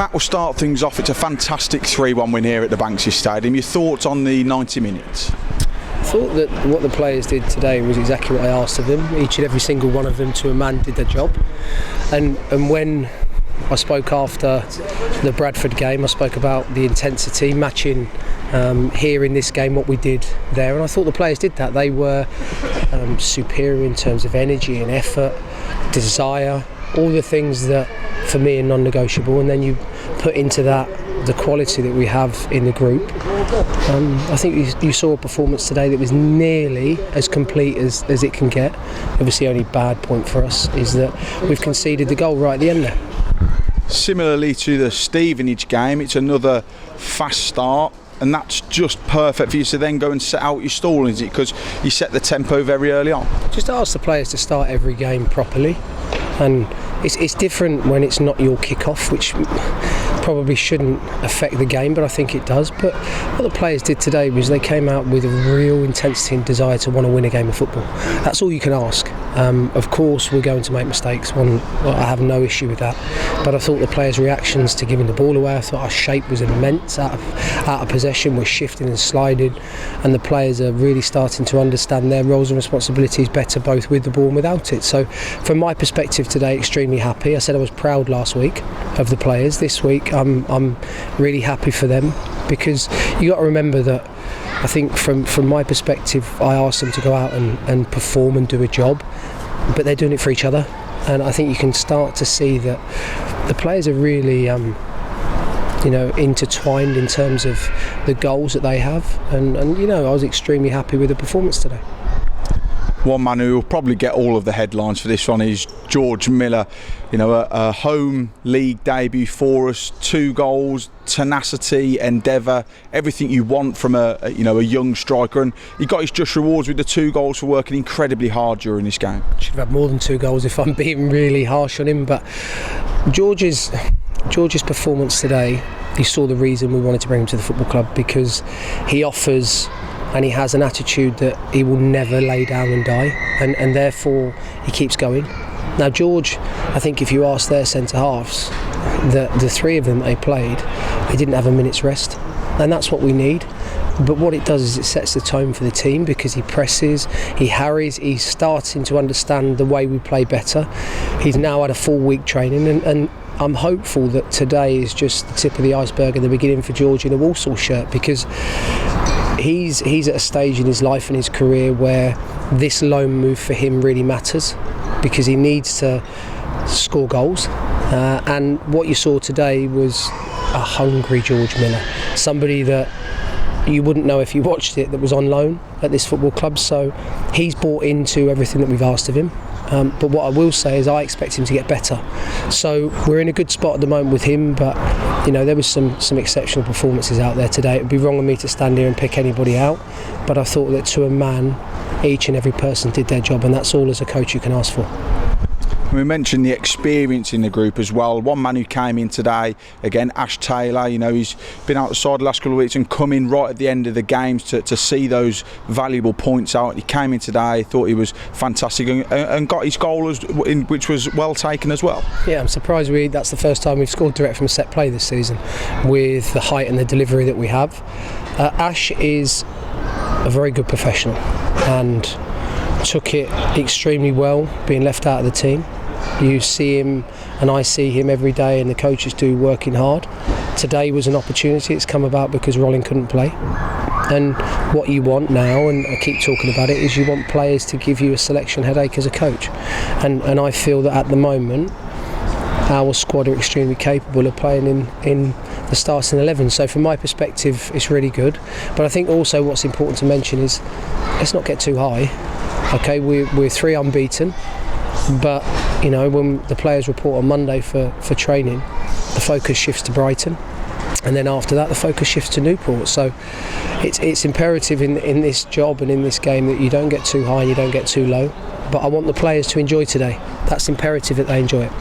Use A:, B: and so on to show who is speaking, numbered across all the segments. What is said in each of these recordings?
A: Matt, will start things off. It's a fantastic 3-1 win here at the Banksy Stadium. Your thoughts on the 90 minutes?
B: I thought that what the players did today was exactly what I asked of them. Each and every single one of them, to a man, did their job. And when I spoke after the Bradford game, I spoke about the intensity matching here in this game what we did there, and I thought the players did that. They were superior in terms of energy and effort, desire, all the things that for me are non-negotiable, and then you put into that the quality that we have in the group. I think you saw a performance today that was nearly as complete as it can get. Obviously, only bad point for us is that we've conceded the goal right at the end there.
A: Similarly to the Stevenage game, it's another fast start, and that's just perfect for you to then go and set out your stall, is it? Because you set the tempo very early on. Just
B: ask the players to start every game properly, and it's different when it's not your kick-off, which probably shouldn't affect the game, but I think it does. But what the players did today was they came out with a real intensity and desire to want to win a game of football. That's all you can ask. Of course we're going to make mistakes, I have no issue with that, but I thought the players' reactions to giving the ball away, I thought our shape was immense out of possession. We're shifting and sliding, and the players are really starting to understand their roles and responsibilities better, both with the ball and without it. So from my perspective today, extremely happy. I said I was proud last week of the players. This week I'm really happy for them, because you got to remember that I think from my perspective, I asked them to go out and perform and do a job, but they're doing it for each other, and I think you can start to see that the players are really intertwined in terms of the goals that they have, and I was extremely happy with the performance today.
A: One man who will probably get all of the headlines for this one is George Miller. A home league debut for us, 2 goals, tenacity, endeavour, everything you want from a young striker, and he got his just rewards with the 2 goals for working incredibly hard during this game.
B: Should have had more than 2 goals if I'm being really harsh on him, but George's performance today, you saw the reason we wanted to bring him to the football club, because he offers and he has an attitude that he will never lay down and die, and therefore he keeps going. Now George, I think if you ask their centre-halves, the 3 of them they played, they didn't have a minute's rest, and that's what we need. But what it does is it sets the tone for the team, because he presses, he harries, he's starting to understand the way we play better. He's now had a full week training, and I'm hopeful that today is just the tip of the iceberg and the beginning for George in a Walsall shirt, because he's at a stage in his life and his career where this loan move for him really matters, because he needs to score goals, and what you saw today was a hungry George Miller, somebody that you wouldn't know if you watched it, that was on loan at this football club. So he's bought into everything that we've asked of him. But what I will say is I expect him to get better. So we're in a good spot at the moment with him, but there was some exceptional performances out there today. It would be wrong of me to stand here and pick anybody out, but I thought that to a man, each and every person did their job, and that's all as a coach you can ask for.
A: We mentioned the experience in the group as well. One man who came in today, again, Ash Taylor, he's been outside the last couple of weeks and come in right at the end of the games to see those valuable points out. He came in today, thought he was fantastic, and got his goal, which was well taken as well.
B: Yeah, I'm surprised that's the first time we've scored direct from a set play this season, with the height and the delivery that we have. Ash is a very good professional and took it extremely well, being left out of the team. You see him, and I see him every day, and the coaches do, working hard. Today was an opportunity. It's come about because Rolling couldn't play, and what you want now, and I keep talking about it, is you want players to give you a selection headache as a coach, and I feel that at the moment our squad are extremely capable of playing in the starting 11. So from my perspective, it's really good. But I think also what's important to mention is, let's not get too high. Okay, we're 3 unbeaten, but when the players report on Monday for training, the focus shifts to Brighton, and then after that the focus shifts to Newport. So it's imperative in this job and in this game that you don't get too high and you don't get too low. But I want the players to enjoy today. That's imperative that they enjoy it.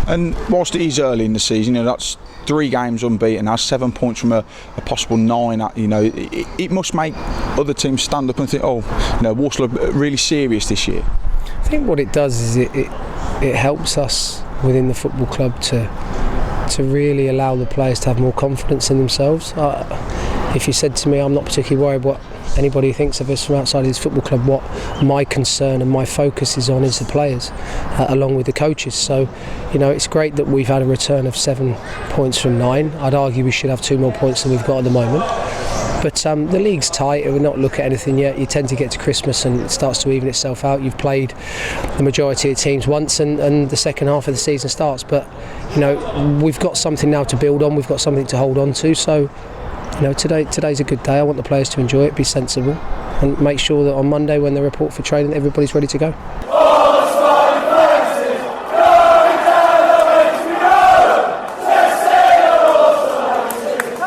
A: And whilst it is early in the season, that's 3 games unbeaten, has 7 points from a possible 9. It must make other teams stand up and think, Walsall are really serious this year. I
B: think what it does is it helps us within the football club to to really allow the players to have more confidence in themselves. If you said to me, I'm not particularly worried what anybody thinks of us from outside of this football club. What my concern and my focus is on is the players, along with the coaches. So, it's great that we've had a return of 7 points from 9. I'd argue we should have 2 more points than we've got at the moment. But the league's tight, and we're not looking at anything yet. You tend to get to Christmas and it starts to even itself out. You've played the majority of teams once, and the second half of the season starts. But we've got something now to build on. We've got something to hold on to. So today's a good day. I want the players to enjoy it, be sensible, and make sure that on Monday when they report for training, everybody's ready to go.